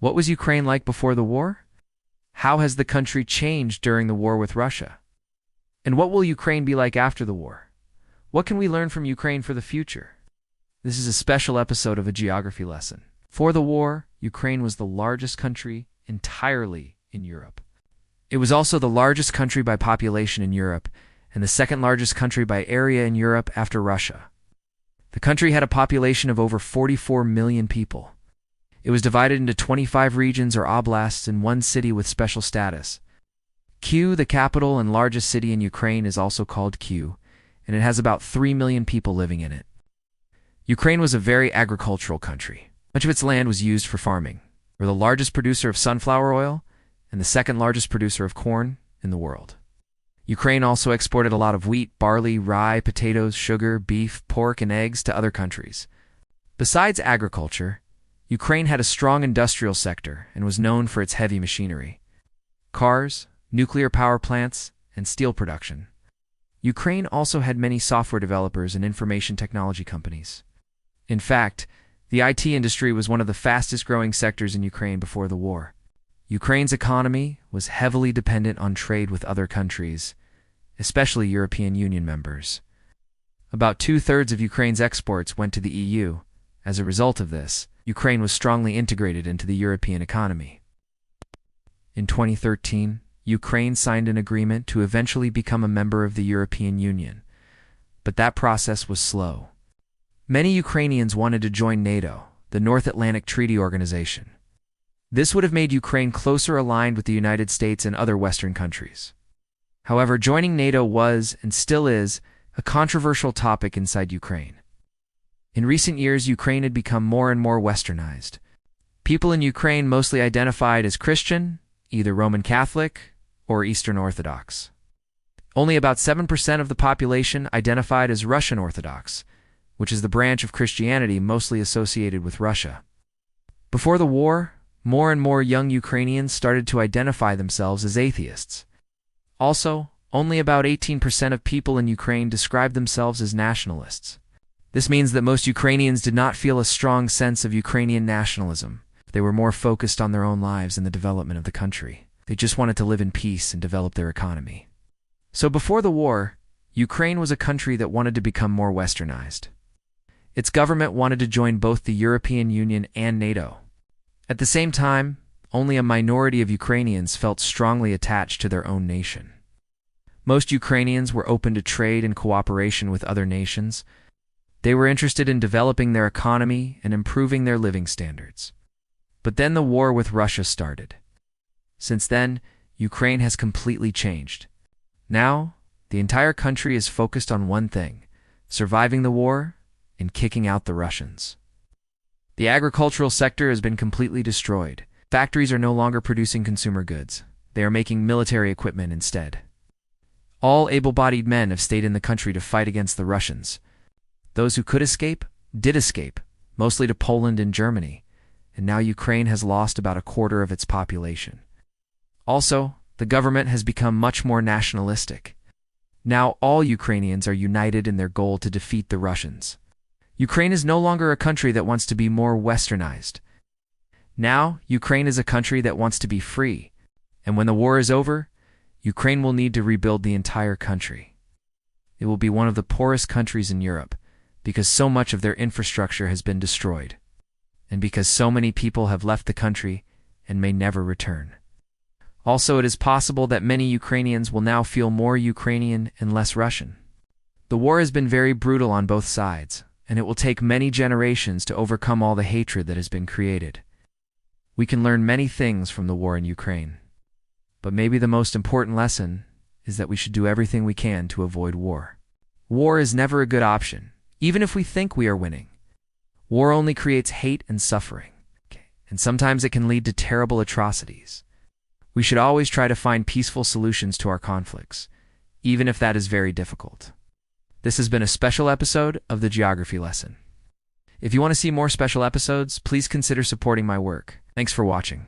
What was Ukraine like before the war? How has the country changed during the war with Russia? And what will Ukraine be like after the war? What can we learn from Ukraine for the future? This is a special episode of a geography lesson. For the war, Ukraine was the largest country entirely in Europe. It was also the largest country by population in Europe and the second largest country by area in Europe after Russia. The country had a population of over 44 million people. It was divided into 25 regions or oblasts and one city with special status. Kyiv, the capital and largest city in Ukraine, is also called Kyiv, and it has about 3 million people living in it. Ukraine was a very agricultural country. Much of its land was used for farming. We're the largest producer of sunflower oil and the second largest producer of corn in the world. Ukraine also exported a lot of wheat, barley, rye, potatoes, sugar, beef, pork, and eggs to other countries. Besides agriculture, Ukraine had a strong industrial sector and was known for its heavy machinery. Cars, nuclear power plants, and steel production. Ukraine also had many software developers and information technology companies. In fact, the IT industry was one of the fastest growing sectors in Ukraine before the war. Ukraine's economy was heavily dependent on trade with other countries, especially European Union members. About 2/3 of Ukraine's exports went to the EU. As a result of this, Ukraine was strongly integrated into the European economy. In 2013, Ukraine signed an agreement to eventually become a member of the European Union, but that process was slow. Many Ukrainians wanted to join NATO, the North Atlantic Treaty Organization. This would have made Ukraine closer aligned with the United States and other Western countries. However, joining NATO was, and still is, a controversial topic inside Ukraine. In recent years, Ukraine had become more and more westernized. People in Ukraine mostly identified as Christian, either Roman Catholic or Eastern Orthodox. Only about 7% of the population identified as Russian Orthodox, which is the branch of Christianity mostly associated with Russia. Before the war, more and more young Ukrainians started to identify themselves as atheists. Also, only about 18% of people in Ukraine described themselves as nationalists. This means that most Ukrainians did not feel a strong sense of Ukrainian nationalism. They were more focused on their own lives and the development of the country. They just wanted to live in peace and develop their economy. So before the war, Ukraine was a country that wanted to become more westernized. Its government wanted to join both the European Union and NATO. At the same time, only a minority of Ukrainians felt strongly attached to their own nation. Most Ukrainians were open to trade and cooperation with other nations. They were interested in developing their economy and improving their living standards. But then the war with Russia started. Since then, Ukraine has completely changed. Now, the entire country is focused on one thing: surviving the war and kicking out the Russians. The agricultural sector has been completely destroyed. Factories are no longer producing consumer goods. They are making military equipment instead. All able-bodied men have stayed in the country to fight against the Russians. Those who could escape, did escape, mostly to Poland and Germany, and now Ukraine has lost about a quarter of its population. Also, the government has become much more nationalistic. Now all Ukrainians are united in their goal to defeat the Russians. Ukraine is no longer a country that wants to be more westernized. Now, Ukraine is a country that wants to be free, and when the war is over, Ukraine will need to rebuild the entire country. It will be one of the poorest countries in Europe, because so much of their infrastructure has been destroyed, and because so many people have left the country and may never return. Also, it is possible that many Ukrainians will now feel more Ukrainian and less Russian. The war has been very brutal on both sides, and it will take many generations to overcome all the hatred that has been created. We can learn many things from the war in Ukraine, but maybe the most important lesson is that we should do everything we can to avoid war. War is never a good option, even if we think we are winning. War only creates hate and suffering, and sometimes it can lead to terrible atrocities. We should always try to find peaceful solutions to our conflicts, even if that is very difficult. This has been a special episode of the Geography Lesson. If you want to see more special episodes, please consider supporting my work. Thanks for watching.